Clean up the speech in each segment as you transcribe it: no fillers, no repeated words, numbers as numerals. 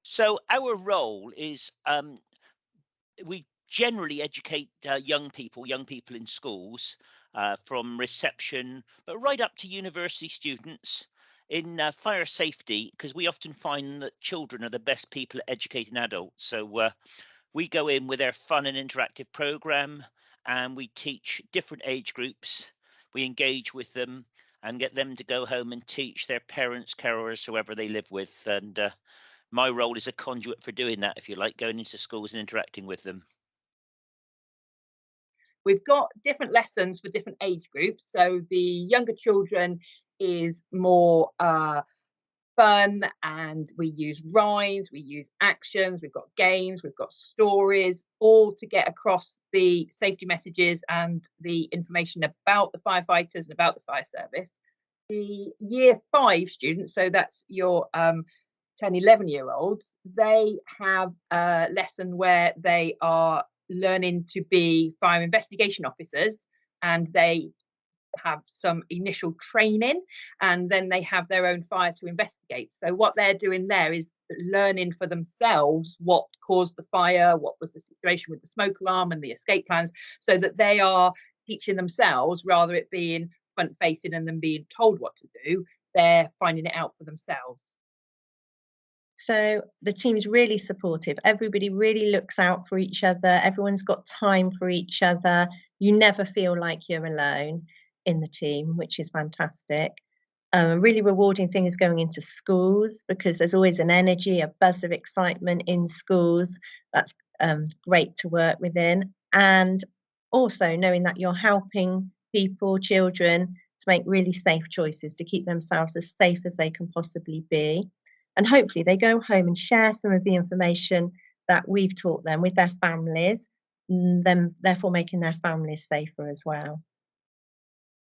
So our role is we generally educate young people in schools from reception, but right up to university students in fire safety, because we often find that children are the best people at educating adults. So we go in with our fun and interactive program, and we teach different age groups. We engage with them and get them to go home and teach their parents, carers, whoever they live with. And my role is a conduit for doing that, if you like, going into schools and interacting with them. We've got different lessons for different age groups. So the younger children is more fun, and we use rhymes, we use actions, we've got games, we've got stories, all to get across the safety messages and the information about the firefighters and about the fire service. The year 5 students, so that's your 10, 11-year-olds, they have a lesson where they are learning to be fire investigation officers, and they have some initial training, and then they have their own fire to investigate. So what they're doing there is learning for themselves what caused the fire, what was the situation with the smoke alarm and the escape plans, so that they are teaching themselves rather it being front facing and them being told what to do. They're finding it out for themselves. So the team's really supportive. Everybody really looks out for each other. Everyone's got time for each other. You never feel like you're alone in the team, which is fantastic. A really rewarding thing is going into schools, because there's always an energy, a buzz of excitement in schools. That's great to work within. And also knowing that you're helping people, children, to make really safe choices, to keep themselves as safe as they can possibly be. And hopefully they go home and share some of the information that we've taught them with their families, them therefore making their families safer as well.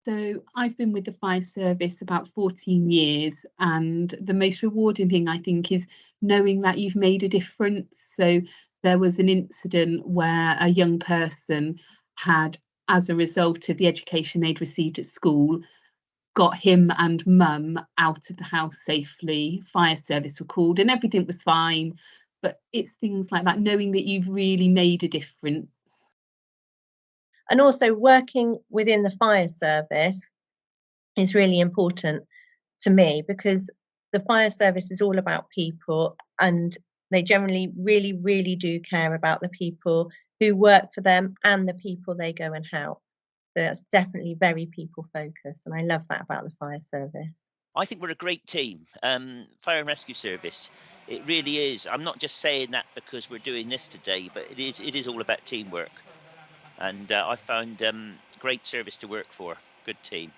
So I've been with the fire service about 14 years, and the most rewarding thing I think is knowing that you've made a difference. So there was an incident where a young person had, as a result of the education they'd received at school, got him and mum out of the house safely. Fire service were called and everything was fine. But it's things like that, knowing that you've really made a difference. And also working within the fire service is really important to me, because the fire service is all about people, and they generally really do care about the people who work for them and the people they go and help. So that's definitely very people focused, and I love that about the fire service. I think we're a great team, fire and rescue service. It really is. I'm not just saying that because we're doing this today, but it is all about teamwork. And I found great service to work for. Good team.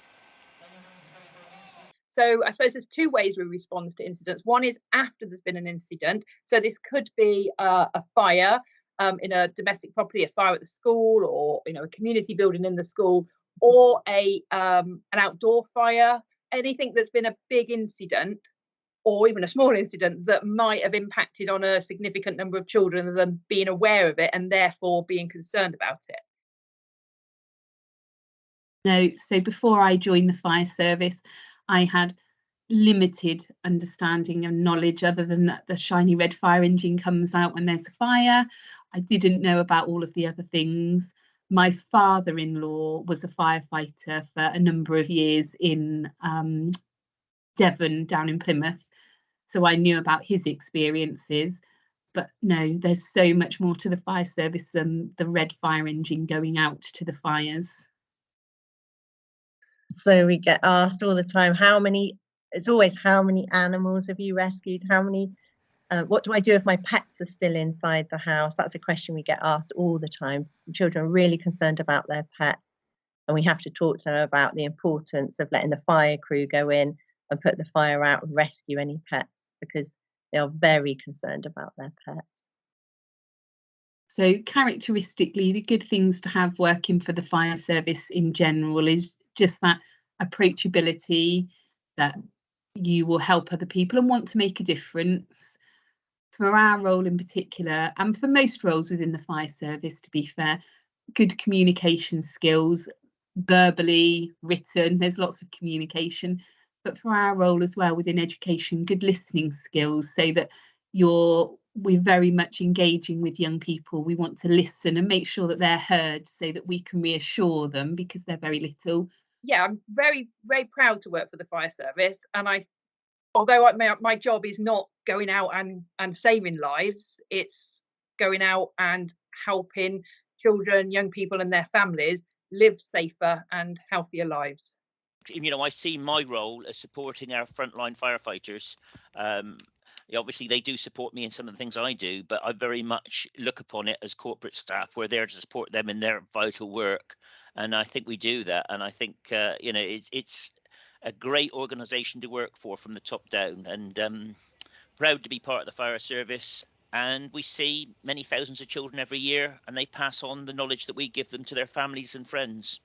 So I suppose there's 2 ways we respond to incidents. One is after there's been an incident. So this could be a fire in a domestic property, a fire at the school, or a community building in the school, or an outdoor fire. Anything that's been a big incident, or even a small incident that might have impacted on a significant number of children, and them being aware of it and therefore being concerned about it. No, so before I joined the fire service, I had limited understanding and knowledge, other than that the shiny red fire engine comes out when there's a fire. I didn't know about all of the other things. My father-in-law was a firefighter for a number of years in Devon, down in Plymouth, so I knew about his experiences. But no, there's so much more to the fire service than the red fire engine going out to the fires. So we get asked all the time, how many animals have you rescued? What do I do if my pets are still inside the house? That's a question we get asked all the time. Children are really concerned about their pets, and we have to talk to them about the importance of letting the fire crew go in and put the fire out and rescue any pets, because they are very concerned about their pets. So characteristically, the good things to have working for the fire service in general is just that approachability, that you will help other people and want to make a difference. For our role in particular, and for most roles within the fire service, to be fair, good communication skills, verbally, written, there's lots of communication. But for our role as well within education, good listening skills, so that we're very much engaging with young people. We want to listen and make sure that they're heard so that we can reassure them because they're very little. Yeah, I'm very, very proud to work for the fire service, and although my job is not going out and saving lives, it's going out and helping children, young people and their families live safer and healthier lives. You know, I see my role as supporting our frontline firefighters. Obviously, they do support me in some of the things I do, but I very much look upon it as corporate staff. We're there to support them in their vital work, and I think we do that. And I think you know, it's a great organisation to work for from the top down, and proud to be part of the fire service. And we see many thousands of children every year, and they pass on the knowledge that we give them to their families and friends.